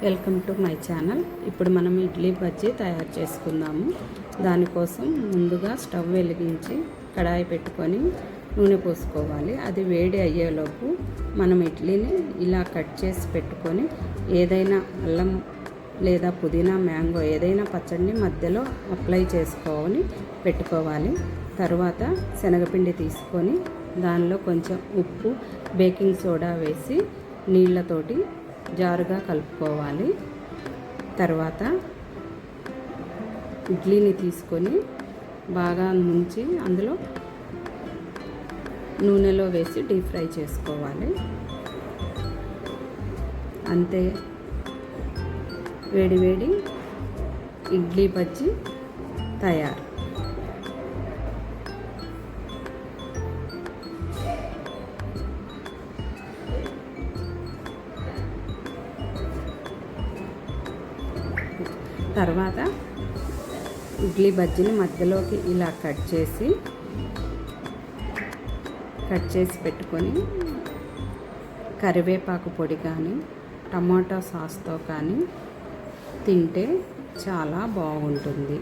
Welcome to my channel. ఇప్పుడు మనం ఇడ్లీ బజ్జీ తయారు చేసుకుందాము. దానికోసం ముందుగా స్టవ్ వెలిగించి కడాయి పెట్టుకొని నూనె పోసుకోవాలి. అది వేడి అయ్యేలోపు మనం ఇడ్లీని ఇలా కట్ చేసి పెట్టుకొని ఏదైనా అల్లం లేదా పుదీనా, మ్యాంగో ఏదైనా పచ్చడిని మధ్యలో అప్లై చేసుకొని పెట్టుకోవాలి. తర్వాత శనగపిండి తీసుకొని దానిలో కొంచెం ఉప్పు, బేకింగ్ సోడా వేసి నీళ్ళతోటి జారుగా కలుపుకోవాలి. తర్వాత ఇడ్లీని తీసుకొని బాగా ముంచి అందులో నూనెలో వేసి డీప్ ఫ్రై చేసుకోవాలి. అంతే, వేడి వేడి ఇడ్లీ బజ్జీ తయారు. తర్వాత ఇడ్లీ బజ్జీని మధ్యలోకి ఇలా కట్ చేసి పెట్టుకొని కరివేపాకు పొడి కానీ టమాటో సాస్తో కానీ తింటే చాలా బాగుంటుంది.